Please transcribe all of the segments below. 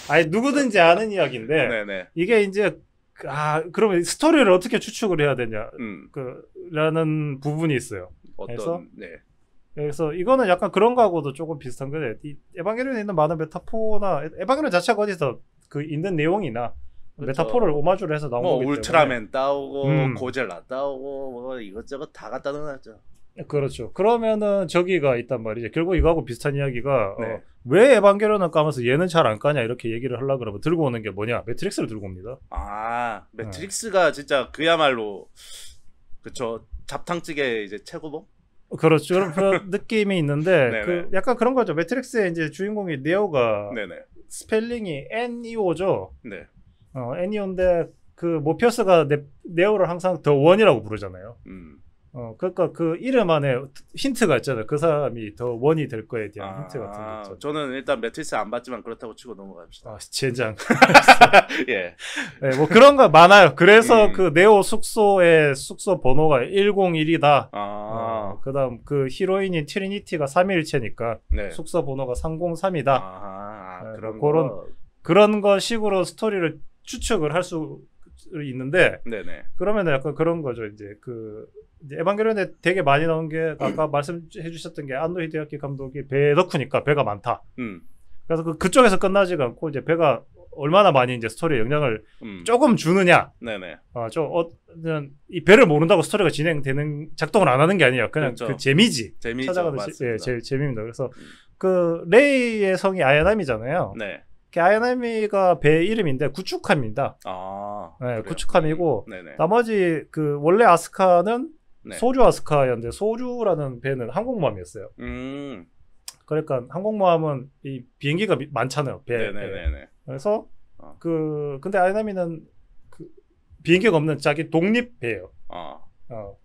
아니 누구든지 아는 이야기인데 네네. 이게 이제 그러면 스토리를 어떻게 추측을 해야 되냐 음. 라는 부분이 있어요. 그래서 어떤 네. 그래서 이거는 약간 그런 거하고도 조금 비슷한 거데 이 에반게리온에 있는 많은 메타포나 에반게리온 자체가 어디서 그 있는 내용이나 그렇죠. 메타포를 오마주를 해서 나온 뭐 거기 때문에 울트라맨 따오고 고젤라 따오고 뭐 이것저것 다 갖다 넣어놨죠. 그렇죠. 그러면은 저기가 있단 말이죠. 결국 이거하고 비슷한 이야기가 네. 왜 에반게리온을 까면서 얘는 잘 안 까냐 이렇게 얘기를 하려고 그러면 들고 오는 게 뭐냐? 매트릭스를 들고 옵니다. 아 매트릭스가 진짜 그야말로 그쵸 잡탕찌개 이제 최고봉? 그렇죠. 그런 느낌이 있는데 네네. 그 약간 그런 거죠. 매트릭스의 이제 주인공이 네오가 네네. 스펠링이 NEO죠. 네. NEO인데 그 모피어스가 네오를 항상 더 원이라고 부르잖아요. 그러니까 그 이름 안에 힌트가 있잖아요. 그 사람이 더 원이 될 거에 대한 힌트 같은 게 있죠. 저는 일단 매트리스 안 봤지만 그렇다고 치고 넘어갑시다. 젠장. 예. 네, 뭐 그런 거 많아요. 그래서 그 네오 숙소의 숙소 번호가 101이다. 그다음 그 히로인인 트리니티가 3일체니까 네. 숙소 번호가 303이다. 그런 거 식으로 스토리를 추측을 할 수 있는데, 네네. 그러면 약간 그런 거죠. 이제 이제 에반게리온에 되게 많이 나온 게 아까 말씀해 주셨던 게 안노 히데아키 감독이 배 덕후니까 배가 많다. 그래서 그쪽에서 끝나지가 않고 이제 배가 얼마나 많이 이제 스토리에 영향을 조금 주느냐. 네네. 이 배를 모른다고 스토리가 진행되는 작동을 안 하는 게 아니에요. 그냥 그렇죠. 그 재미지. 재미죠. 찾아가는 재미입니다. 그래서 그 레이의 성이 아야나미잖아요. 네. 아야나미가 배 이름인데 구축함입니다. 네, 구축함이고 나머지 그 원래 아스카는 소류 아스카였는데 소류라는 배는 항공모함이었어요. 그러니까 항공모함은 이 비행기가 많잖아요. 배. 그래서 근데 아야나미는 그 비행기가 없는 자기 독립 배예요.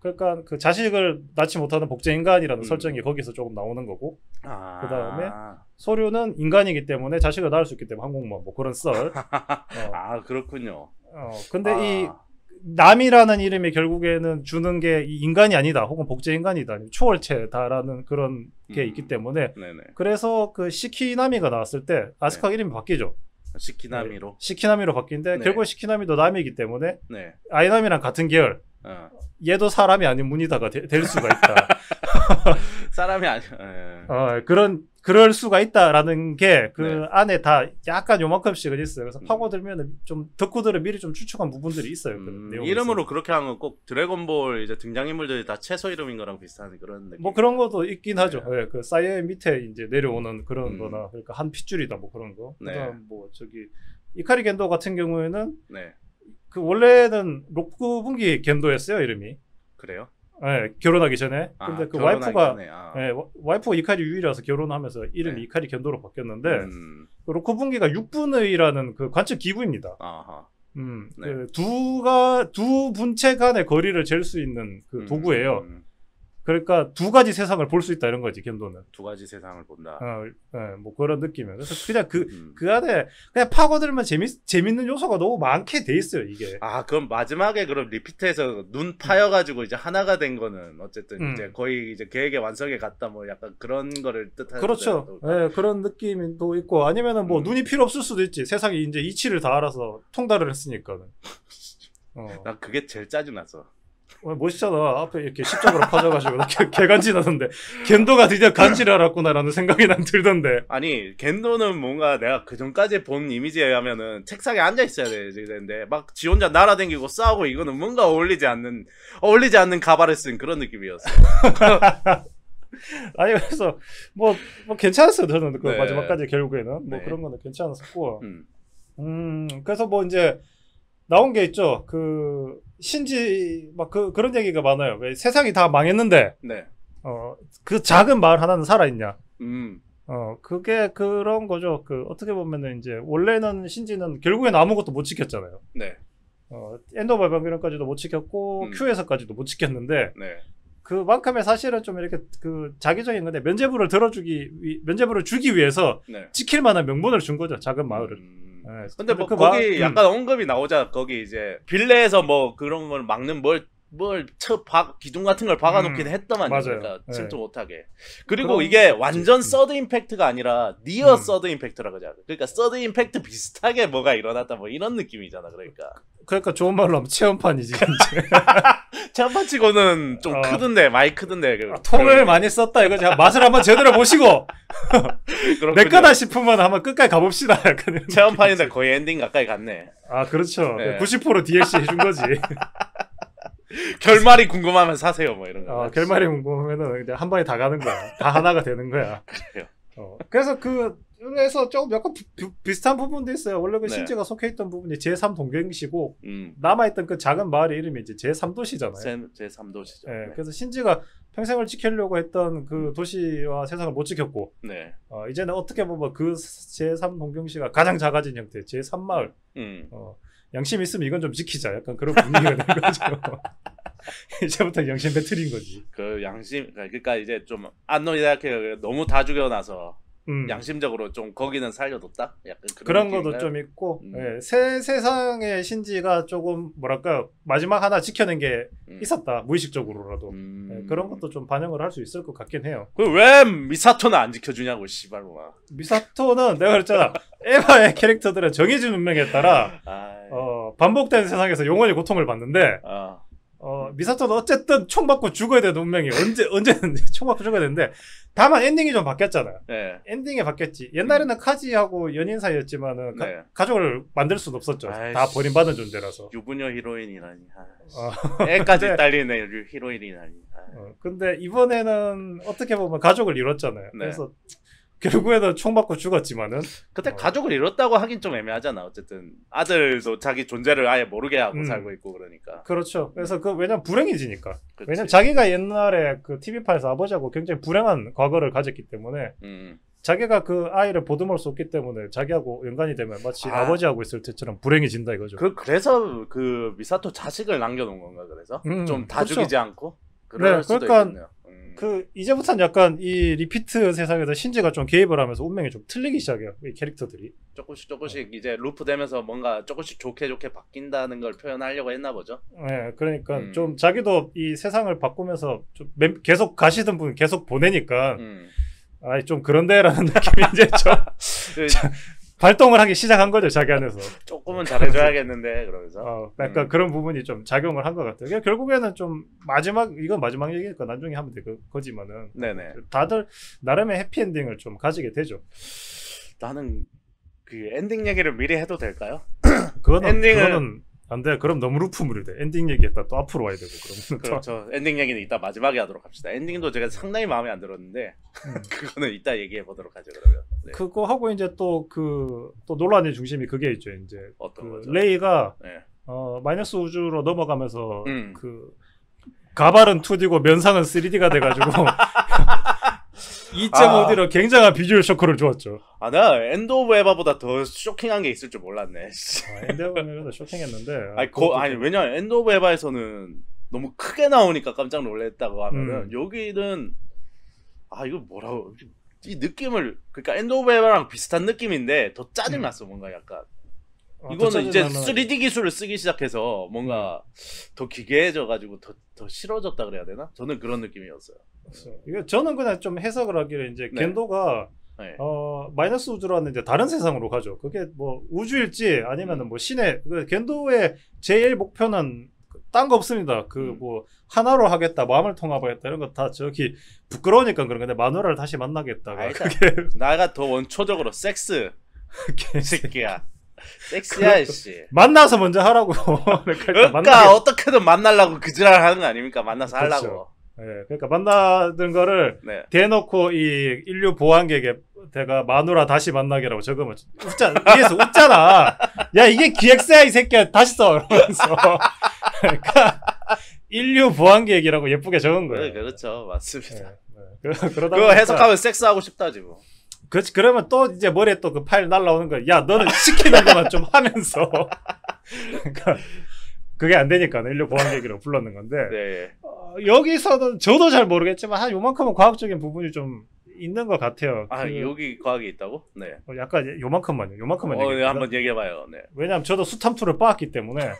그러니까 그 자식을 낳지 못하는 복제 인간이라는 설정이 거기서 조금 나오는 거고. 그 다음에 소류는 인간이기 때문에 자식을 낳을 수 있기 때문에 항공모함 뭐 그런 썰. 그렇군요. 근데 이 남이라는 이름이 결국에는 주는 게 인간이 아니다 혹은 복제 인간이다 초월체다라는 그런 게 있기 때문에 그래서 그 시키나미가 나왔을 때 아스카 이름이 바뀌죠. 시키나미로 바뀐데 결국 시키나미도 남이기 때문에 아이나미랑 같은 계열. 얘도 사람이 아닌 문이다가 될 수가 있다. 사람이 아니야. 그럴 수가 있다라는 게 안에 다 약간 요만큼씩은 있어요. 그래서 파고들면 좀 덕후들은 미리 좀 추측한 부분들이 있어요. 이름으로 그렇게 하면 꼭 드래곤볼 이제 등장인물들이 다 채소 이름인 거랑 비슷한 그런 느낌. 뭐 그런 것도 있긴 하죠. 그 사이에 밑에 이제 내려오는 그런 거나 그러니까 한 핏줄이다 뭐 그런 거. 그다음 뭐 저기 이카리 겐도 같은 경우에는 그 원래는 록구분기 겐도였어요 이름이. 그래요? 네, 결혼하기 전에. 근데 그 와이프가 와이프가 이카리 유이라서 결혼하면서 이름이 이카리 겐도로 바뀌었는데 그 록구분기가 6분의라는 그 관측 기구입니다. 두 분체 간의 거리를 잴 수 있는 그 도구예요. 그러니까 두 가지 세상을 볼 수 있다 이런 거지 겐도는. 두 가지 세상을 본다. 뭐 그런 느낌이에요. 그래서 그냥 그 안에 그냥 파고들면 재밌는 요소가 너무 많게 돼 있어요 이게. 그럼 마지막에 그럼 리피트해서 눈 파여가지고 이제 하나가 된 거는 어쨌든 이제 거의 이제 계획의 완성에 갔다 뭐 약간 그런 거를 뜻하는. 그렇죠. 그런 느낌도 있고 아니면은 뭐 눈이 필요 없을 수도 있지. 세상이 이제 이치를 다 알아서 통달을 했으니까는. 난 그게 제일 짜증나서. 멋있잖아. 앞에 이렇게 십자가로 파져가지고 개간지나던데 겐도가 드디어 간지를 알았구나라는 생각이 난 들던데. 아니 겐도는 뭔가 내가 그 전까지 본 이미지에 의하면은 책상에 앉아 있어야 되는데 막 지 혼자 날아다니고 싸우고 이거는 뭔가 어울리지 않는 가발을 쓴 그런 느낌이었어. 아니 그래서 뭐 괜찮았어요 저는 그 마지막까지 결국에는 뭐 그런 거는 괜찮았었고. 그래서 뭐 이제 나온 게 있죠. 그 신지 막 그런 얘기가 많아요. 왜 세상이 다 망했는데 그 작은 마을 하나는 살아 있냐. 그게 그런 거죠. 그 어떻게 보면은 이제 원래는 신지는 결국엔 아무것도 못 지켰잖아요. 엔더 오브 에반게리온까지도 못 지켰고 Q에서까지도 못 지켰는데 그만큼의 사실은 좀 이렇게 그 자기적인 건데 면죄부를 주기 위해서 지킬 만한 명분을 준 거죠. 작은 마을을. 근데 뭐 거기 약간 언급이 나오자 거기 이제 빌레에서 뭐 그런 걸 막는 뭘 기둥 같은 걸 박아놓긴 했더만 맞아요. 그러니까 네. 침투 못하게. 그리고 이게 완전 서드 임팩트가 아니라 니어 서드 임팩트라 그러잖아. 그러니까 서드 임팩트 비슷하게 뭐가 일어났다 뭐 이런 느낌이잖아. 그러니까 좋은 말로 하면 체험판이지. 체험판 치고는 좀 크던데 많이 크던데. 통을 많이 썼다 이거지. 맛을 한번 제대로 보시고 내 거다 싶으면 한번 끝까지 가봅시다. 약간 체험판인데 거의 엔딩 가까이 갔네. 아 그렇죠. 네. 90% DLC 해준 거지. 결말이 궁금하면 사세요 뭐 이런 거. 결말이 궁금하면은 그냥 한 방에 다 가는 거야. 다 하나가 되는 거야. 그래요. 그래서 그래서 조금 약간 비슷한 부분도 있어요. 원래 그 네. 신지가 속해 있던 부분이 제3 동경시고 남아있던 그 작은 마을의 이름이 이제 제3도시잖아요. 제3도시죠. 네. 그래서 신지가 평생을 지키려고 했던 그 도시와 세상을 못 지켰고 네. 이제는 어떻게 보면 그 제3 동경시가 가장 작아진 형태 제3마을 양심 있으면 이건 좀 지키자. 약간 그런 분위기가 된 거죠. 이제부터 양심 배틀인 거지. 그 양심 그러니까 이제 좀 안노이다케 너무 다 죽여놔서 양심적으로 좀 거기는 살려뒀다. 약간 그런 것도 좀 있고 네, 새 세상의 신지가 조금 뭐랄까 마지막 하나 지켜낸 게 있었다. 무의식적으로라도 네, 그런 것도 좀 반영을 할 수 있을 것 같긴 해요. 그 왜 미사토는 안 지켜주냐고 씨발로마. 미사토는 내가 그랬잖아. 에바의 캐릭터들은 정해진 운명에 따라 반복되는 세상에서 영원히 고통을 받는데 미사토는 어쨌든 총 맞고 죽어야 되는 운명이 언제든지 총 맞고 죽어야 되는데 다만 엔딩이 좀 바뀌었잖아요. 네. 엔딩이 바뀌었지. 옛날에는 카지하고 연인 사이였지만은 네. 가족을 만들 수는 없었죠. 아이씨, 다 버림받은 존재라서. 유부녀 히로인이라니. 애까지 딸린 애 히로인이라니. 근데 이번에는 어떻게 보면 가족을 잃었잖아요. 네. 그래서 결국에는 총 맞고 죽었지만은 그때 가족을 잃었다고 하긴 좀 애매하잖아. 어쨌든 아들도 자기 존재를 아예 모르게 하고 살고 있고 그러니까. 그렇죠. 그래서 왜냐면 불행해지니까. 그치. 왜냐면 자기가 옛날에 그 TV파에서 아버지하고 굉장히 불행한 과거를 가졌기 때문에 자기가 그 아이를 보듬을 수 없기 때문에 자기하고 연관이 되면 마치 아버지하고 있을 때처럼 불행해진다 이거죠. 그래서 그 미사토 자식을 남겨놓은 건가 그래서? 좀 다 그렇죠. 죽이지 않고? 그럴 수도 그러니까 있겠네요. 이제부터는 약간 이 리피트 세상에서 신지가 좀 개입을 하면서 운명이 좀 틀리기 시작해요. 이 캐릭터들이 조금씩 이제 루프 되면서 뭔가 조금씩 좋게 바뀐다는 걸 표현하려고 했나 보죠. 네, 그러니까 좀 자기도 이 세상을 바꾸면서 좀 계속 가시던 분 계속 보내니까 좀 그런데라는 느낌이 이제 좀 발동을 하기 시작한 거죠, 자기 안에서. 조금은 잘해줘야겠는데 그러면서. 약간 그런 부분이 좀 작용을 한 것 같아요. 결국에는 좀 이건 마지막 얘기니까 나중에 하면 될 거지만은. 네네. 다들 나름의 해피엔딩을 좀 가지게 되죠. 나는 그 엔딩 얘기를 미리 해도 될까요? 그거는 안 돼. 그럼 너무 루프물이 돼. 엔딩 얘기했다 또 앞으로 와야 되고 그러면. 그렇죠. 엔딩 얘기는 이따 마지막에 하도록 합시다. 엔딩도 제가 상당히 마음에 안 들었는데 그거는 이따 얘기해 보도록 하죠 그러면. 네. 그거 하고 이제 또 논란의 중심이 그게 있죠. 이제 어떤 거죠? 레이가 마이너스 우주로 넘어가면서 그 가발은 2D고 면상은 3D가 돼가지고 2.5D로 굉장한 비주얼 쇼크를 주었죠. 나 엔드 오브 에바보다 더 쇼킹한 게 있을 줄 몰랐네. 엔드 오브 에바보다 쇼킹했는데. 아니 왜냐면 엔드 오브 에바에서는 너무 크게 나오니까 깜짝 놀랐다고 하면은 여기는 이거 뭐라고 이 느낌을 그러니까 엔드 오브 에바랑 비슷한 느낌인데 더 짜증났어 뭔가 약간. 이거는 이제 3D 기술을 쓰기 시작해서 뭔가 더 기괴해져가지고 더 싫어졌다 그래야 되나? 저는 그런 느낌이었어요. 저는 그냥 좀 해석을 하기를 이제 겐도가 마이너스 우주라는 이제 다른 세상으로 가죠. 그게 뭐 우주일지 아니면은 뭐 신의 겐도의 제일 목표는 딴 거 없습니다. 뭐 하나로 하겠다, 마음을 통합하겠다 이런 거 다 저기 부끄러우니까 그런 건데 마누라를 다시 만나겠다가 나가 더 원초적으로 섹스 새끼야. 섹시야 씨. 만나서 먼저 하라고. 그러니까 어떻게든 만나려고 그 지랄 하는 거 아닙니까? 만나서 하려고. 그렇죠. 그러니까 만나던 거를 대놓고 이 인류 보안객에다가 마누라 다시 만나게라고 적으면 위에서 웃잖아. 야 이게 기획사야 이 새끼야 다시 써. 이러면서. 그러니까 인류 보안객이라고 예쁘게 적은 거예요. 그렇죠, 맞습니다. 그러다가 그거 해석하면 섹스하고 싶다지 뭐. 그렇지. 그러면 또 이제 머리에 또 그 파일 날라오는 거야. 야 너는 시키는 것만 좀 하면서. 그러니까 그게 안 되니까 인류 보안객이라고 불렀는 건데 여기서는 저도 잘 모르겠지만 한 요만큼은 과학적인 부분이 좀 있는 것 같아요. 아 여기 과학이 있다고? 네. 약간 요만큼만요. 요만큼만 네, 한번 얘기해봐요. 네. 왜냐하면 저도 수탐투를 빠았기 때문에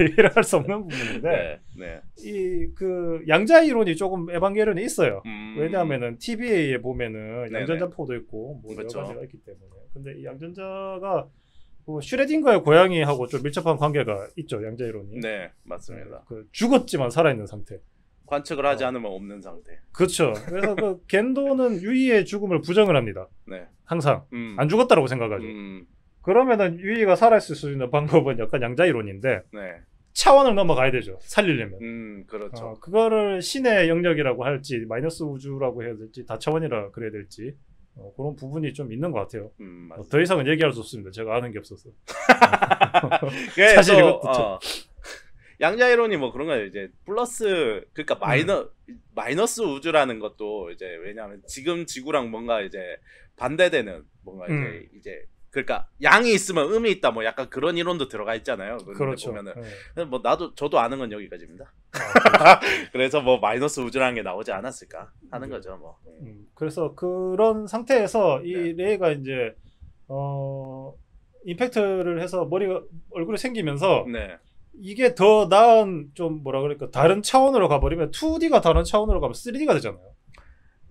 얘기를 할 수 없는 부분인데 네, 네. 이 그 양자 이론이 조금 에반게리온에 있어요. 왜냐하면은 TV에 보면은 양전자포도 있고 뭐 그렇죠. 여러 가지가 있기 때문에. 근데 이 양전자가 뭐 슈레딩거의 고양이하고 좀 밀접한 관계가 있죠. 양자 이론이. 네, 맞습니다. 그 죽었지만 살아있는 상태. 관측을 하지 않으면 없는 상태. 그렇죠. 그래서 그 겐도는 유이의 죽음을 부정을 합니다. 네. 항상 안 죽었다라고 생각하죠. 그러면은 유이가 살아있을 수 있는 방법은 약간 양자 이론인데 네. 차원을 넘어가야 되죠. 살리려면. 그렇죠. 그거를 신의 영역이라고 할지 마이너스 우주라고 해야 될지 다차원이라 그래야 될지 그런 부분이 좀 있는 것 같아요. 더 이상은 얘기할 수 없습니다. 제가 아는 게 없어서. 사실 이것도 양자 이론이 뭐 그런 거예요. 이제 플러스 그러니까 마이너스 우주라는 것도 이제 왜냐하면 지금 지구랑 뭔가 이제 반대되는 뭔가 이제 그러니까 양이 있으면 음이 있다 뭐 약간 그런 이론도 들어가 있잖아요. 그렇죠. 보면은 뭐 저도 아는 건 여기까지입니다. 그래서 뭐 마이너스 우주라는 게 나오지 않았을까 하는 거죠 뭐. 그래서 그런 상태에서 이 레이가 이제 임팩트를 해서 얼굴이 생기면서 이게 더 나은 좀 뭐라 그럴까 다른 차원으로 가버리면 2D가 다른 차원으로 가면 3D가 되잖아요.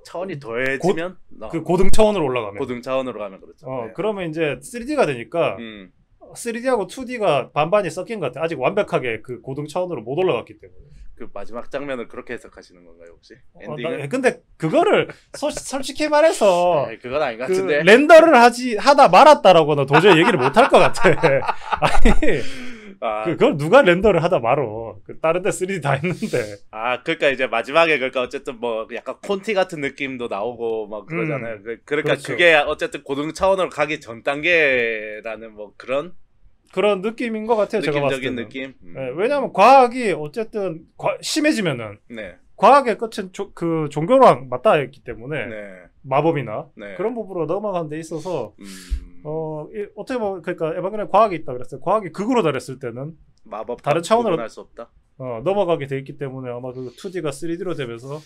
차원이 더해지면 그 고등 차원으로 올라가면 고등 차원으로 가면 그렇죠. 그러면 이제 3D가 되니까 3D하고 2D가 반반이 섞인 것 같아. 아직 완벽하게 그 고등 차원으로 못 올라갔기 때문에. 그 마지막 장면을 그렇게 해석하시는 건가요 혹시? 엔딩을? 근데 그거를 솔직히 말해서 그건 아닌 것 같은데. 렌더를 하다 말았다라고는 도저히 얘기를 못 할 것 같아. 아니 그걸 누가 렌더를 하다 말어. 다른 데 3D 다 했는데. 그러니까 이제 마지막에 그러니까 어쨌든 뭐 약간 콘티 같은 느낌도 나오고 막 그러잖아요. 그러니까 그렇죠. 그게 어쨌든 고등 차원으로 가기 전 단계라는 뭐 그런 느낌인 것 같아요. 제가 봤을 때는. 느낌. 네, 왜냐하면 과학이 어쨌든 심해지면은 과학의 끝은 그 종교랑 맞닿아 있기 때문에 마법이나 그런 부분으로 넘어가는 데 있어서 어떻게 보면 그러니까 에반게리온 과학이 있다 그랬어요. 과학이 극으로 달했을 때는 마법 다른 차원으로 할 수 없다. 넘어가게 돼 있기 때문에 아마 그 2D가 3D로 되면서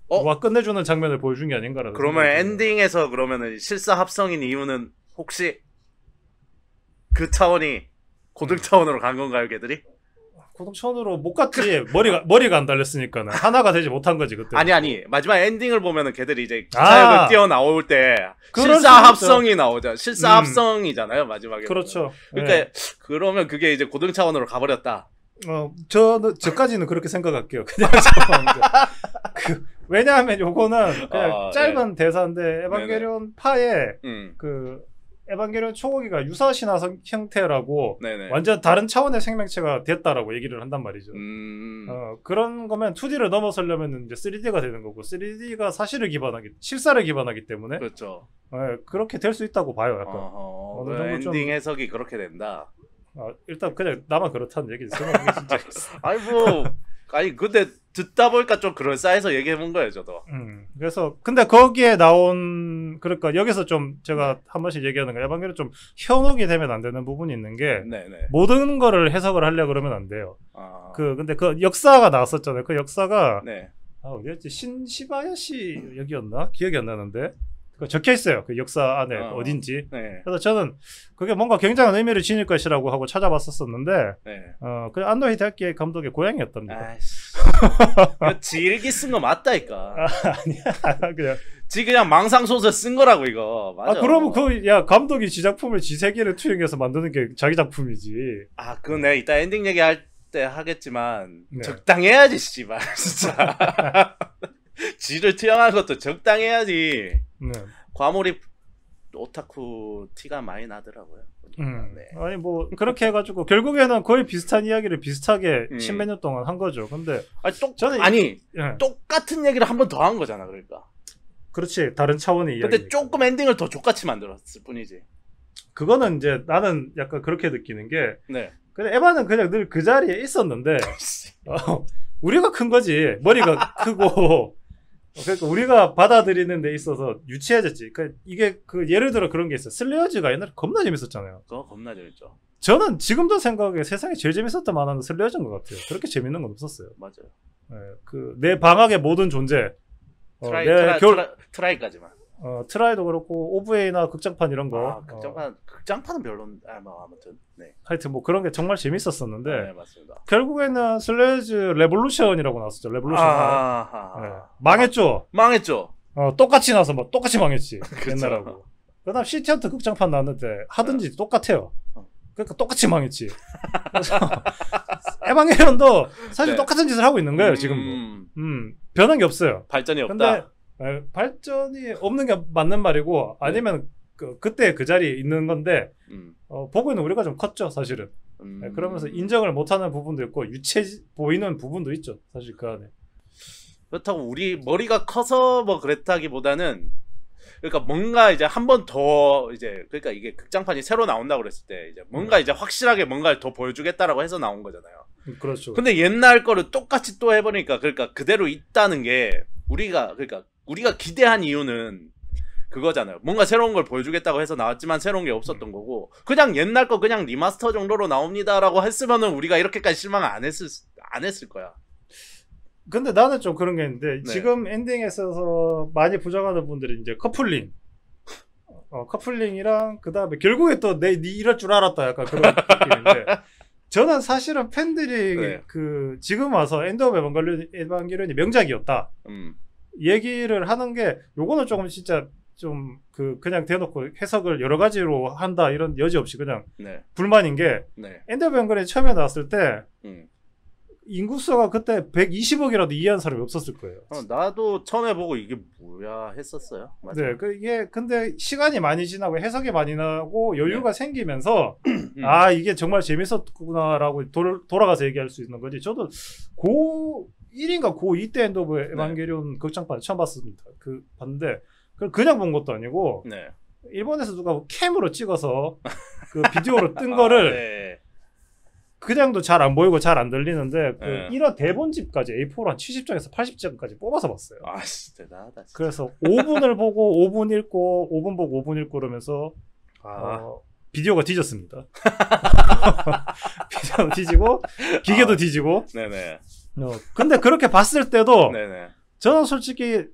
와 끝내주는 장면을 보여준 게 아닌가라는. 그러면 엔딩에서 그러면은 실사 합성인 이유는 혹시 그 차원이 고등 차원으로 간 건가요, 걔들이? 고등 차원으로 못 갔지. 머리가 안 달렸으니까는 하나가 되지 못한 거지 그때. 아니 마지막 엔딩을 보면은 걔들이 이제 기차역을 뛰어 나올 때 실사 합성이 나오죠. 실사 합성이잖아요 마지막에. 그렇죠. 그러니까 그러면 그게 이제 고등 차원으로 가버렸다. 저까지는 그렇게 생각할게요. 그냥 왜냐하면 요거는 그냥 짧은 대사인데 에반게리온 파에 그 에반게리온 초고기가 유사 신화 형태라고 완전 다른 차원의 생명체가 됐다라고 얘기를 한단 말이죠. 그런 거면 2D를 넘어서려면 이제 3D가 되는 거고 3D가 실사를 기반하기 때문에 그렇죠. 그렇게 될 수 있다고 봐요. 약간 어느 정도 엔딩 해석이 그렇게 된다. 일단 그냥 나만 그렇다는 얘기지. 진짜 아니 근데 듣다 보니까 좀 그럴싸해서 얘기해본 거예요 저도. 그래서 근데 거기에 나온 그러니까 여기서 좀 제가 한 번씩 얘기하는 거 에반게리온 좀 현혹이 되면 안 되는 부분이 있는 게 모든 거를 해석을 하려 그러면 안 돼요. 근데 그 역사가 나왔었잖아요. 그 역사가 어디였지? 신시바야시 여기였나? 기억이 안 나는데. 적혀 있어요. 그 역사 안에 어딘지. 그래서 저는 그게 뭔가 굉장한 의미를 지닐 것이라고 하고 찾아봤었는데, 그 안노 히데aki 감독의 고향이었답니다. 지 일기 쓴 거 맞다니까. 아니야. 그냥 지 그냥 망상 소설 쓴 거라고 이거. 맞아. 그러면 감독이 지 작품을 지 세계를 투영해서 만드는 게 자기 작품이지. 그건 내가 이따 엔딩 얘기할 때 하겠지만 적당해야지 씨발 진짜. 지를 투영하는 것도 적당해야지. 과몰입 오타쿠 티가 많이 나더라고요. 아니 뭐 그렇게 해가지고 결국에는 거의 비슷한 이야기를 비슷하게 10몇 년 동안 한 거죠. 근데 똑같은 얘기를 한 번 더 한 거잖아. 그러니까 그렇지 다른 차원의 이야기. 근데 조금 엔딩을 더 족같이 만들었을 뿐이지. 그거는 이제 나는 약간 그렇게 느끼는 게 근데 에바는 그냥 늘 그 자리에 있었는데 우리가 큰 거지. 머리가 크고 그러니까 우리가 받아들이는 데 있어서 유치해졌지. 이게 예를 들어 그런 게 있어. 슬레어즈가 옛날에 겁나 재밌었잖아요. 그거 겁나 재밌죠. 저는 지금도 생각에 세상에 제일 재밌었던 만화는 슬레어즈인 것 같아요. 그렇게 재밌는 건 없었어요. 맞아요. 내 방학의 모든 존재 트라이까지만. 트라이도 그렇고 오브웨이나 극장판 이런 거. 극장판은 별로인데 뭐 아무튼. 네. 하여튼 뭐 그런 게 정말 재밌었었는데. 네, 맞습니다. 결국에는 슬래지 레볼루션이라고 나왔었죠. 레볼루션. 네. 망했죠. 망했죠. 똑같이 나서 뭐 똑같이 망했지. 그쵸. 옛날하고. 그다음 시티헌트 극장판 나왔는데 하든지 똑같아요. 그러니까 똑같이 망했지. 그래서 에반게리온도 사실 네. 똑같은 짓을 하고 있는 거예요. 지금도. 변한 게 없어요. 발전이 없다. 근데 발전이 없는 게 맞는 말이고 아니면 그때 그 자리에 있는 건데 보고 있는 우리가 좀 컸죠. 사실은. 네, 그러면서 인정을 못하는 부분도 있고 유체 보이는 부분도 있죠. 사실 그 안에. 그렇다고 우리 머리가 커서 뭐 그랬다기보다는 그러니까 뭔가 이제 한 번 더 이제 그러니까 이게 극장판이 새로 나온다고 그랬을 때 이제 뭔가 이제 확실하게 뭔가를 더 보여주겠다라고 해서 나온 거잖아요. 그렇죠. 근데 옛날 거를 똑같이 또 해보니까 그러니까 그대로 있다는 게 우리가 기대한 이유는 그거잖아요. 뭔가 새로운 걸 보여주겠다고 해서 나왔지만 새로운 게 없었던 거고 그냥 옛날 거 그냥 리마스터 정도로 나옵니다라고 했으면은 우리가 이렇게까지 실망을 안 했을 거야. 근데 나는 좀 그런 게 있는데 네. 지금 엔딩에 있어서 많이 부정하는 분들이 이제 커플링이랑 그 다음에 결국에 또 네 이럴 줄 알았다 약간 그런 느낌인데 저는 사실은 팬들이 네. 지금 와서 엔드 오브 에반게리온이 명작이었다 얘기를 하는 게 요거는 조금 진짜 좀 그냥 대놓고 해석을 여러 가지로 한다 이런 여지 없이 그냥 네. 불만인 게 네. 엔드 오브 에반게리온이 처음에 나왔을 때 인구수가 그때 120억이라도 이해한 사람이 없었을 거예요. 나도 처음에 보고 이게 뭐야 했었어요. 맞아요. 네, 이게 근데 시간이 많이 지나고 해석이 많이 나고 여유가 생기면서 이게 정말 재밌었구나라고 돌아가서 얘기할 수 있는 거지. 저도 고1인가 고2 때 엔드 오브 에반게리온 극장판 처음 봤습니다. 봤는데 그냥 본 것도 아니고 일본에서 누가 캠으로 찍어서 그 비디오로 뜬 거를 네. 그냥도 잘 안 보이고 잘 안 들리는데 1화 대본집까지 A4로 한 70장에서 80장까지 뽑아서 봤어요. 진짜 대단하다. 진짜. 그래서 5분을 보고 5분 읽고 5분 보고 5분 읽고 그러면서 비디오가 뒤졌습니다. 비디오도 뒤지고 기계도 뒤지고. 네네. 근데 그렇게 봤을 때도 네네. 저는 솔직히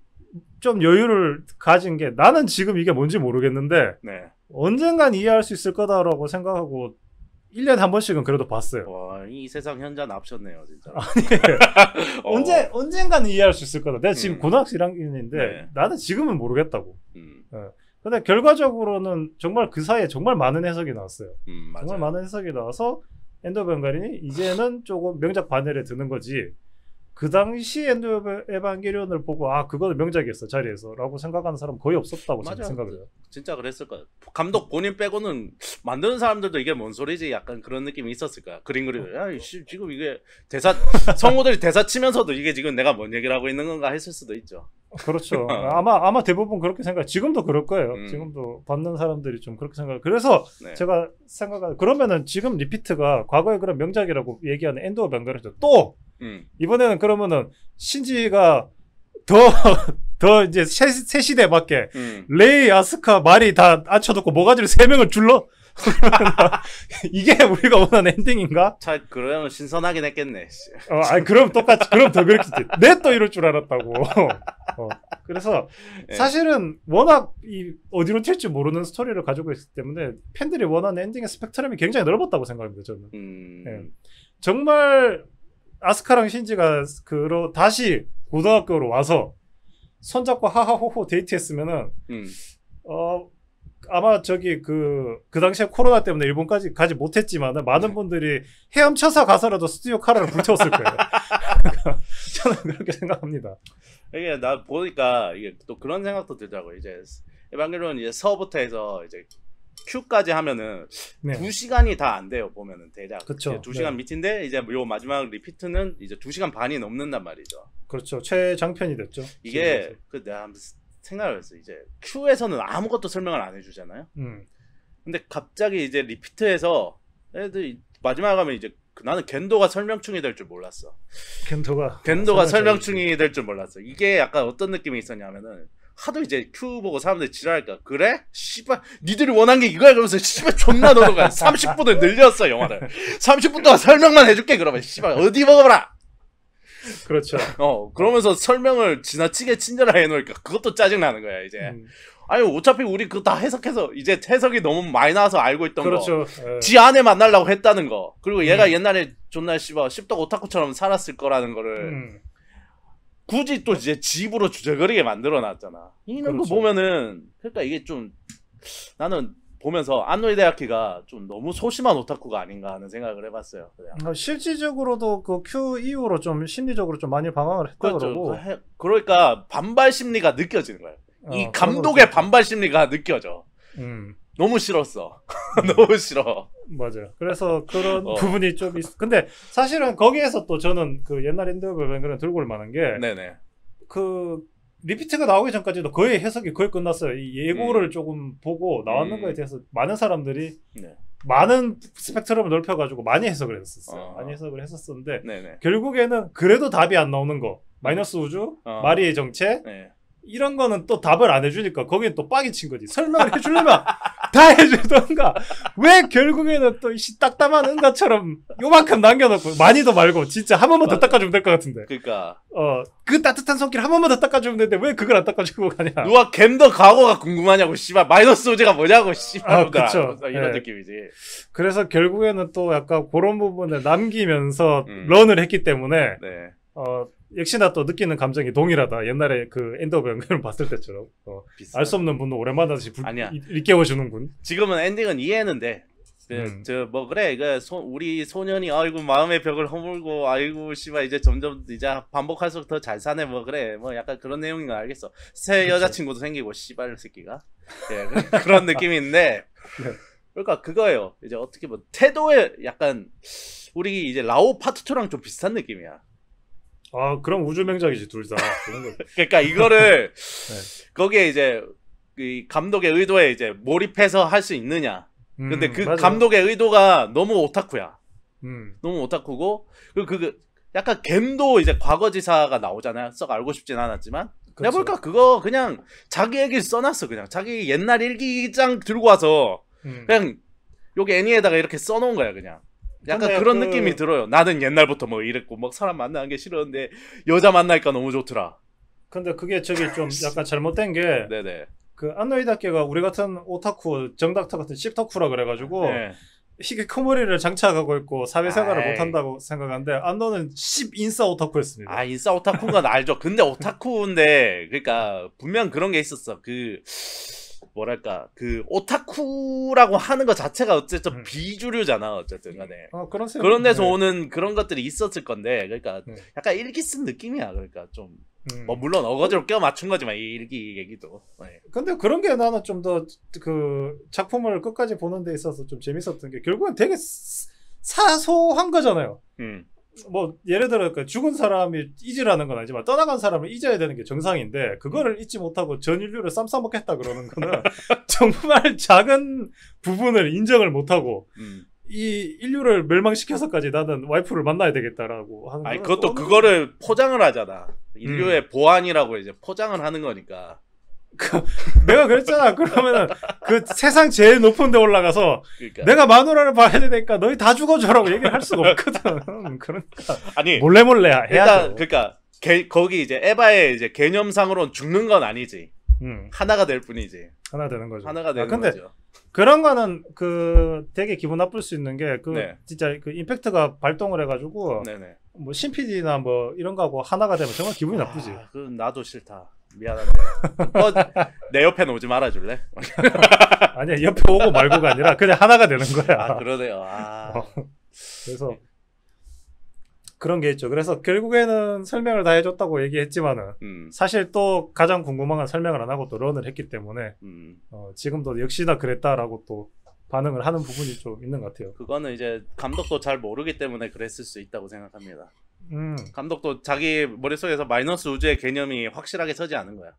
좀 여유를 가진 게 나는 지금 이게 뭔지 모르겠는데 언젠간 이해할 수 있을 거다라고 생각하고 1년에 한 번씩은 그래도 봤어요. 와, 이 세상 현자 납셨네요, 진짜. 아니, 언젠가는 이해할 수 있을 거다. 내가 지금 고등학생 1학년인데 나는 지금은 모르겠다고. 근데 결과적으로는 정말 그 사이에 정말 많은 해석이 나왔어요. 정말 많은 해석이 나와서 엔드 오브 에반게리온이 이제는 조금 명작 반열에 드는 거지. 그 당시 엔드 오브 에반게리온을 보고 그거는 명작이었어 자리에서 라고 생각하는 사람 거의 없었다고 생각을 해요. 진짜 그랬을 거야. 감독 본인 빼고는 만드는 사람들도 이게 뭔 소리지 약간 그런 느낌이 있었을 거야. 그림 그리고 지금 이게 성우들이 대사 치면서도 이게 지금 내가 뭔 얘기를 하고 있는 건가 했을 수도 있죠. 그렇죠. 아마 대부분 그렇게 지금도 그럴 거예요. 지금도 받는 사람들이 좀 그렇게 그래서 제가 그러면은 지금 리피트가 과거에 그런 명작이라고 얘기하는 엔드 오브 에반게리온도 또 이번에는 그러면은 신지가 더 이제 새 시대에 맞게 레이, 아스카, 마리 다 앉혀놓고 모가지를 3명을 줄러? 이게 우리가 원하는 엔딩인가? 그러면 신선하긴 했겠네. 그럼 똑같이 그럼 더 그렇겠지. 내 또 이럴 줄 알았다고. 그래서 사실은 워낙 어디로 튈지 모르는 스토리를 가지고 있기 때문에 팬들이 원하는 엔딩의 스펙트럼이 굉장히 넓었다고 생각합니다. 저는. 정말 아스카랑 신지가 다시 고등학교로 와서 손잡고 하하호호 데이트했으면은 아마 그 당시에 코로나 때문에 일본까지 가지 못했지만은 많은 분들이 헤엄쳐서 가서라도 스튜디오 카라를 불태웠을 거예요. 저는 그렇게 생각합니다. 이게 나 보니까 이게 또 그런 생각도 들더라고요. 이제 에반게리온 이제 서부터 해서 이제 Q까지 하면은 2시간이 다 안 돼요. 보면은 대략. 그렇죠. 2시간 밑인데 이제 요 마지막 리피트는 이제 2시간 반이 넘는단 말이죠. 그렇죠. 최장편이 됐죠. 이게 내가 생각을 했어. 이제 Q에서는 아무것도 설명을 안 해주잖아요. 근데 갑자기 이제 리피트에서 애들 마지막에 가면 이제 나는 겐도가 설명충이 될 줄 몰랐어. 겐도가 설명충이 될 줄 몰랐어. 이게 약간 어떤 느낌이 있었냐면은 하도 이제 Q 보고 사람들이 지랄할까. 그래? 씨발 니들이 원한 게 이거야. 그러면서 씨발 존나 넣어가 30분을 늘렸어 영화를. 30분 동안 설명만 해줄게. 그러면 씨발 어디 먹어봐라. 그렇죠. 그러면서 설명을 지나치게 친절하게 해놓으니까 그것도 짜증나는 거야 이제. 아니 어차피 우리 그거 다 해석해서 이제 해석이 너무 많이 나와서 알고 있던 그렇죠. 거. 지 안에 만나려고 했다는 거. 그리고 얘가 옛날에 존나 씹덕 오타쿠처럼 살았을 거라는 거를 굳이 또 이제 집으로 주저거리게 만들어놨잖아. 이런 거 보면은 그러니까 이게 좀 나는 보면서 안노이 데아키가 좀 너무 소심한 오타쿠가 아닌가 하는 생각을 해봤어요. 그냥. 실질적으로도 그 Q 이후로 좀 심리적으로 좀 많이 방황을 했다 그러고. 그러니까 반발 심리가 느껴지는 거예요. 이 감독의 반발 심리가 느껴져. 너무 싫었어. 너무 싫어. 맞아요. 그래서 그런 부분이 좀 근데 사실은 거기에서 또 저는 그 옛날 엔더베이를 들고 올 만한 게 네네. 그 리피트가 나오기 전까지도 거의 해석이 거의 끝났어요. 이 예고를 조금 보고 나왔는 거에 대해서 많은 사람들이 많은 스펙트럼을 넓혀가지고 많이 해석을 했었어요. 많이 해석을 했었었는데 결국에는 그래도 답이 안 나오는 거. 마이너스 우주, 마리의 정체 이런 거는 또 답을 안 해주니까 거기는 또 빡이 친 거지. 설명을 해주려면 다 해주던가. 왜 결국에는 또 딱담한 응가처럼 요만큼 남겨놓고 많이도 말고 진짜 한 번만 더 닦아주면 될 것 같은데. 그러니까 그 따뜻한 손길 한 번만 더 닦아주면 되는데 왜 그걸 안 닦아주고 가냐. 누가 겜더 과거가 궁금하냐고 씨발. 마이너스 우주가 뭐냐고 씨발. 그쵸. 이런 느낌이지. 그래서 결국에는 또 약간 그런 부분을 남기면서 런을 했기 때문에 역시나 또 느끼는 감정이 동일하다. 옛날에 그 엔더 연극을 봤을 때처럼 알 수 없는 분도 오랜만에 다시 일깨워주는군. 지금은 엔딩은 이해는 돼. 저 뭐 그래 우리 소년이 아이고 마음의 벽을 허물고 아이고 씨발 이제 점점 이제 반복할수록 더 잘 사네 뭐 그래 뭐 약간 그런 내용인 거 알겠어. 새 여자친구도 생기고 씨발 새끼가 그런 느낌인데 그러니까 그거예요. 이제 어떻게 뭐 태도에 약간 우리 이제 라오 파트 2랑 좀 비슷한 느낌이야. 그럼 우주명작이지 둘 다. 그러니까 이거를 거기에 이제 그 감독의 의도에 이제 몰입해서 할 수 있느냐. 근데 그 맞아. 감독의 의도가 너무 오타쿠야. 너무 오타쿠고 그 약간 겜도 이제 과거지사가 나오잖아요. 썩 알고 싶진 않았지만. 내가 볼까 그거 그냥 자기 얘기를 써놨어. 그냥 자기 옛날 일기장 들고 와서 그냥 여기 애니에다가 이렇게 써놓은 거야 그냥. 약간 그런 느낌이 들어요. 나는 옛날부터 뭐 이랬고 막 사람 만나는 게 싫었는데 여자 만나니까 너무 좋더라. 근데 그게 저기 좀 약간 잘못된 게 네네. 그 안노이다케가 우리 같은 오타쿠 정닥터 같은 씹덕후라 그래가지고 히키코모리를 장착하고 있고 사회생활을 못한다고 생각하는데 안노는 인싸 오타쿠였습니다. 인싸 오타쿠인 건 알죠. 근데 오타쿠인데 그러니까 분명 그런 게 있었어. 그 뭐랄까 그 오타쿠라고 하는 것 자체가 어쨌든 비주류잖아 어쨌든 간에 그런 데서 오는 그런 것들이 있었을 건데 그러니까 약간 일기 쓴 느낌이야. 그러니까 좀 뭐 물론 어거지로 껴 맞춘 거지만 이 일기 얘기도 근데 그런 게 나는 좀 더 그 작품을 끝까지 보는 데 있어서 좀 재밌었던 게 결국엔 되게 사소한 거잖아요. 뭐 예를 들어 죽은 사람이 잊으라는 건 아니지만 떠나간 사람을 잊어야 되는 게 정상인데 그거를 잊지 못하고 전 인류를 쌈 싸먹겠다 그러는 거는 정말 작은 부분을 인정을 못하고 이 인류를 멸망시켜서까지 나는 와이프를 만나야 되겠다라고 하는 거는 그것도 그거를 포장을 하잖아. 인류의 보안이라고 이제 포장을 하는 거니까. 내가 그랬잖아. 그러면은 그 세상 제일 높은 데 올라가서 그러니까. 내가 마누라를 봐야 되니까 너희 다 죽어줘라고 얘기를 할 수가 없거든. 그러니까 아니 몰래 해야죠. 일단 그러니까 거기 이제 에바의 이제 개념상으로는 죽는 건 아니지. 하나가 될 뿐이지. 하나 되는 거죠. 하나가 되는 근데 거죠. 그런 거는 그 되게 기분 나쁠 수 있는 게 그 진짜 그 임팩트가 발동을 해가지고 뭐 신PD나 뭐 이런 거하고 하나가 되면 정말 기분이 나쁘지. 그 나도 싫다. 미안한데. 내 옆에는 오지 말아줄래? 아니야 옆에 오고 말고가 아니라 그냥 하나가 되는 거야. 그러네요. 그래서 그런 게 있죠. 그래서 결국에는 설명을 다 해줬다고 얘기했지만은 사실 또 가장 궁금한 건 설명을 안 하고 또 런을 했기 때문에 지금도 역시나 그랬다라고 또 반응을 하는 부분이 좀 있는 것 같아요. 그거는 이제 감독도 잘 모르기 때문에 그랬을 수 있다고 생각합니다. 감독도 자기 머릿속에서 마이너스 우주의 개념이 확실하게 서지 않은 거야.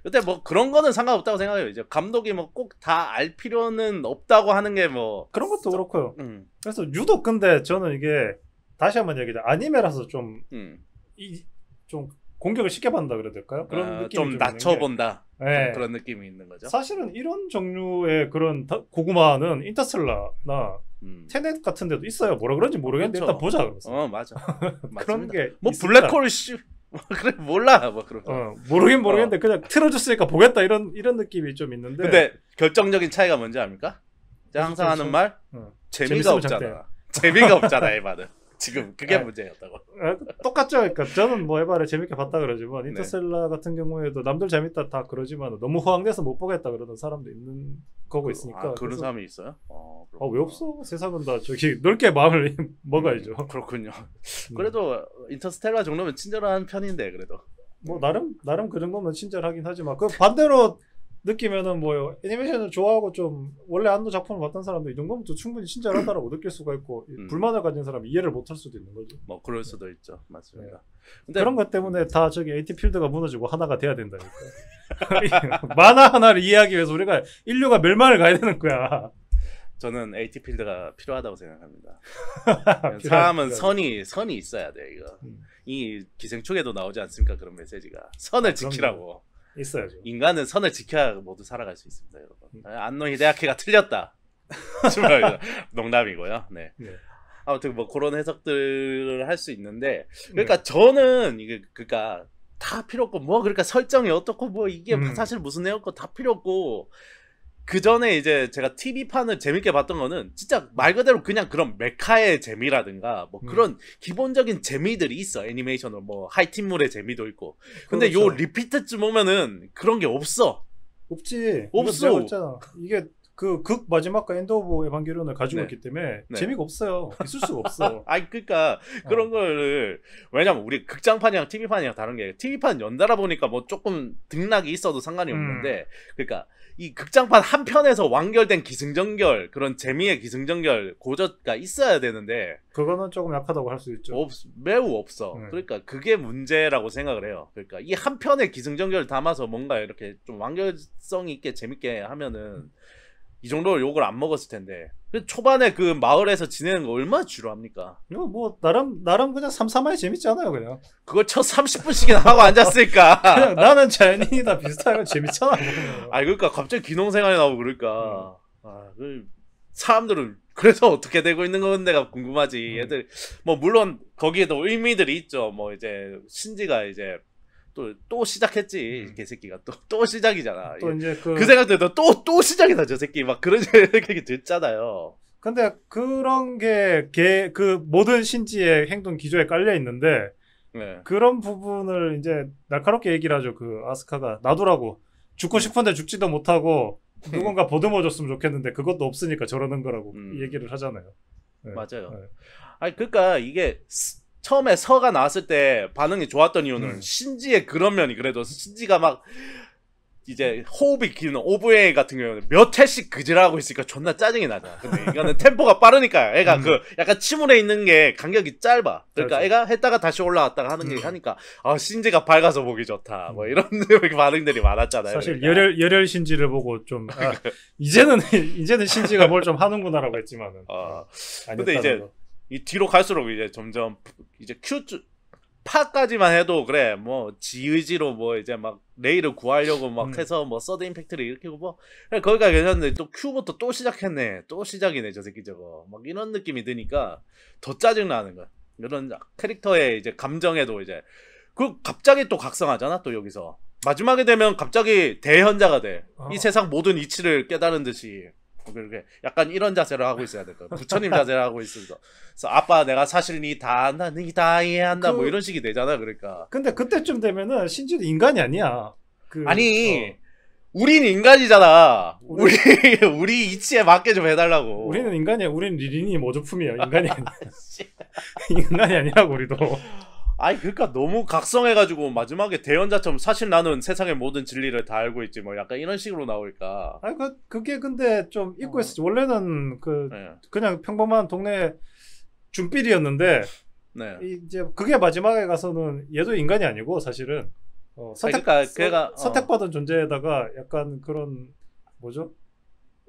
근데 뭐 그런 거는 상관없다고 생각해요. 이제 감독이 뭐 꼭 다 알 필요는 없다고 하는 게 뭐 그런 것도 그렇고요. 그래서 유독 근데 저는 이게 다시 한번 얘기하자. 아니메라서 좀 공격을 쉽게 받는다 그래야 될까요? 그런 느낌이 좀 낮춰본다. 좀 그런 느낌이 있는 거죠. 사실은 이런 종류의 그런 고구마는 인터스텔라나 테넷 같은 데도 있어요. 뭐라 그런지 모르겠는데 그렇죠. 일단 보자 그러면서. 맞아. 그런 게 뭐 있으니까. 블랙홀 그래 몰라 뭐 그런 거. 모르겠는데 그냥 틀어줬으니까 보겠다 이런 느낌이 좀 있는데. 근데 결정적인 차이가 뭔지 압니까? 제가 항상 하는 말 재미가 없잖아. 재미가 없잖아 에바는. 지금 그게 문제였다고. 똑같죠. 그러니까 저는 뭐 에바를 재밌게 봤다 그러지만 인터스텔라 같은 경우에도 남들 재밌다 다 그러지만 너무 호황돼서 못 보겠다 그러는 사람도 있는 거고 있으니까. 그런 사람이 있어요? 왜 없어? 세상은 다 저기 넓게 마음을 먹어야죠. 그렇군요. 그래도 인터스텔라 정도면 친절한 편인데 그래도. 뭐 나름 그 정도면 친절하긴 하지만 그 반대로 느끼면은 뭐 애니메이션을 좋아하고 좀 원래 안도 작품을 봤던 사람도 이 정도면 또 충분히 친절하다라고 느낄 수가 있고 불만을 가진 사람이 이해를 못할 수도 있는 거죠. 뭐 그럴 수도 있죠. 맞습니다. 근데 그런 것 때문에 다 저기 AT 필드가 무너지고 하나가 돼야 된다니까. 만화 하나를 이해하기 위해서 우리가 인류가 멸망을 가야 되는 거야. 저는 AT 필드가 필요하다고 생각합니다. 사람은 선이 있어야 돼 이거. 이 기생충에도 나오지 않습니까 그런 메시지가 선을 지키라고. 있어야죠. 인간은 선을 지켜야 모두 살아갈 수 있습니다, 여러분. 안노 히데아키가 틀렸다. 농담이고요. 네. 아무튼 뭐 그런 해석들을 할 수 있는데, 그러니까 저는 이게 그러니까 다 필요 없고 뭐 그러니까 설정이 어떻고 뭐 이게 사실 무슨 내용고 다 필요 없고. 그 전에 이제 제가 TV판을 재밌게 봤던 거는 진짜 말 그대로 그냥 그런 메카의 재미라든가 뭐 그런 기본적인 재미들이 있어. 애니메이션으로 뭐 하이틴물의 재미도 있고. 근데 그렇죠. 요 리피트쯤 오면은 그런 게 없어. 없지. 없어. 이게 그 극 마지막과 엔드 오브 에반게리온을 가지고 있기 때문에 재미가 없어요. 있을 수가 없어. 아니 그러니까 그런 거를 왜냐면 우리 극장판이랑 TV판이랑 다른 게 TV판 연달아 보니까 뭐 조금 등락이 있어도 상관이 없는데 그러니까 이 극장판 한 편에서 완결된 기승전결 그런 재미의 기승전결 고저가 있어야 되는데 그거는 조금 약하다고 할 수 있죠. 매우 없어. 그러니까 그게 문제라고 생각을 해요. 그러니까 이 한 편의 기승전결을 담아서 뭔가 이렇게 좀 완결성 있게 재밌게 하면은 이 정도로 욕을 안 먹었을 텐데 초반에 그 마을에서 지내는 거 얼마나 지루합니까? 이거 뭐 나름 그냥 삼삼하게 재밌잖아요 그냥. 그걸 첫 30분씩이나 하고 앉았으니까. 그냥 나는 자연인이다 비슷하게 재밌잖아. 아 그러니까 갑자기 기농생활이 나오고 그러니까 사람들은 그래서 어떻게 되고 있는 건데가 궁금하지. 얘들 뭐 물론 거기에도 의미들이 있죠. 뭐 이제 신지가 이제 또 시작했지 개새끼가 또 시작이잖아. 또 이제 그 생각도 또 시작이다 저 새끼 막 그런 생각이 듣잖아요. 근데 그런 게 그 모든 신지의 행동 기조에 깔려 있는데 그런 부분을 이제 날카롭게 얘기를 하죠. 그 아스카가 놔두라고 죽고 싶은데 죽지도 못하고 누군가 보듬어줬으면 좋겠는데 그것도 없으니까 저러는 거라고 얘기를 하잖아요. 맞아요. 아니 그러니까 이게 처음에 서가 나왔을 때 반응이 좋았던 이유는 신지의 그런 면이 그래도 신지가 막 이제 호흡이 긴 OVA 같은 경우는 몇 회씩 그지라고 있으니까 존나 짜증이 나잖아. 근데 이거는 템포가 빠르니까 애가 그 약간 침울해 있는 게 간격이 짧아. 그러니까 애가 했다가 다시 올라갔다가 하는 게 하니까 신지가 밝아서 보기 좋다. 뭐 이런 반응들이 많았잖아요. 사실 그러니까. 열혈 신지를 보고 좀 이제는 신지가 뭘 좀 하는구나라고 했지만은. 근데 이제 이 뒤로 갈수록 이제 점점 이제 파까지만 해도 그래 뭐 지의지로 뭐 이제 막 레이를 구하려고 막 해서 뭐 서드 임팩트를 일으키고 뭐 거기가 괜찮은데 또 Q부터 또 시작했네 또 시작이네 저 새끼 저거 막 이런 느낌이 드니까 더 짜증나는 거야. 이런 캐릭터의 이제 감정에도 이제 그 갑자기 또 각성하잖아. 또 여기서 마지막에 되면 갑자기 대현자가 돼. 이 세상 모든 이치를 깨달은 듯이 그렇게 약간 이런 자세를 하고 있어야 될 거야. 부처님 자세를 하고 있어서. 그래서 아빠 내가 사실 니 다 안다, 니 다 이해한다 뭐 이런 식이 되잖아. 그러니까. 근데 그때쯤 되면은 신지도 인간이 아니야. 아니 우린 인간이잖아. 우리 이치에 맞게 좀 해달라고. 우리는 인간이야. 우리는 리린이 모조품이야. 인간이 아니야. 인간이 아니라고 우리도. 아니 그러니까 너무 각성해가지고 마지막에 대연자처럼 사실 나는 세상의 모든 진리를 다 알고 있지 뭐 약간 이런 식으로 나오니까. 아니 그게 근데 좀 잊고 있었지. 원래는 그냥 평범한 동네 준필이었는데 이제 그게 마지막에 가서는 얘도 인간이 아니고 사실은 선택받은 존재에다가 약간 그런 뭐죠?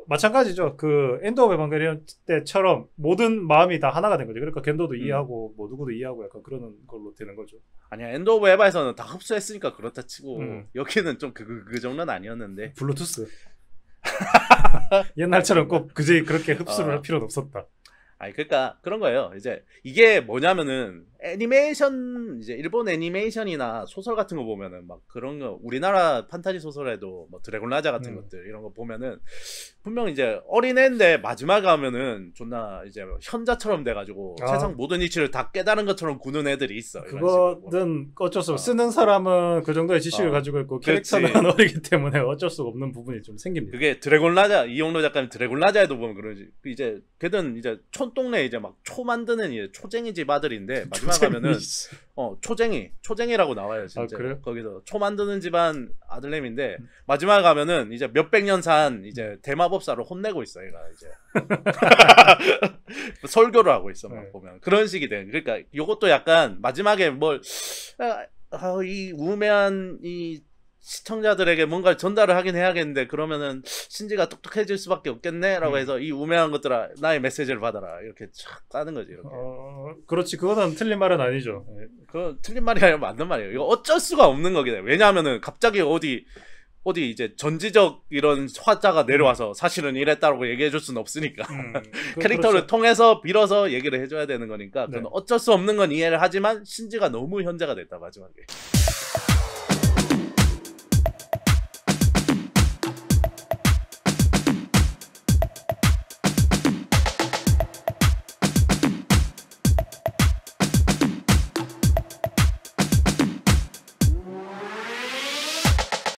마찬가지죠. 그 엔드 오브 에반게리온 때처럼 모든 마음이 다 하나가 된 거죠. 그러니까 겐도도 이해하고 뭐 누구도 이해하고 약간 그러는 걸로 되는 거죠. 아니야 엔드 오브 에바에서는 다 흡수했으니까 그렇다 치고 여기는 좀 그 정도는 아니었는데. 블루투스. 옛날처럼 꼭 그렇게 흡수를 할 필요는 없었다. 아니 그러니까 그런 거예요. 이제 이게 뭐냐면은 애니메이션 이제 일본 애니메이션이나 소설 같은 거 보면은 막 그런 거 우리나라 판타지 소설에도 뭐 드래곤 라자 같은 것들 이런 거 보면은 분명 이제 어린애인데 마지막에 하면은 존나 이제 현자처럼 돼가지고 세상 모든 이치를 다 깨달은 것처럼 구는 애들이 있어. 그거는 어쩔 수 없어. 쓰는 사람은 그 정도의 지식을 가지고 있고 캐릭터는 어리기 때문에 어쩔 수가 없는 부분이 좀 생깁니다. 그게 드래곤 라자 이용로 작가님 드래곤 라자에도 보면 그러지. 이제 걔든 이제 촌동네 이제 막 초 만드는 이제 초쟁이 집 아들인데 마지막 가면은 초쟁이라고 나와요 진짜. 거기서 초 만드는 집안 아들내미인데 마지막 가면은 이제 몇백 년 산 이제 대마법사를 혼내고 있어 얘가 이제 설교를 하고 있어 막 보면 그런 식이 돼. 그러니까 요것도 약간 마지막에 이 우매한 이 시청자들에게 뭔가를 전달을 하긴 해야겠는데 그러면은 신지가 똑똑해질 수밖에 없겠네라고 해서 이 우매한 것들아 나의 메시지를 받아라 이렇게 촥 까는 거지 이렇게. 그렇지 그거는 틀린 말은 아니죠. 그건 틀린 말이 아니라 맞는 말이에요. 이거 어쩔 수가 없는 거긴 해. 왜냐하면은 갑자기 어디 이제 전지적 이런 화자가 내려와서 사실은 이랬다고 얘기해 줄 수는 없으니까 캐릭터를 그렇죠. 통해서 빌어서 얘기를 해줘야 되는 거니까 그건 어쩔 수 없는 건 이해를 하지만 신지가 너무 현재가 됐다 마지막에.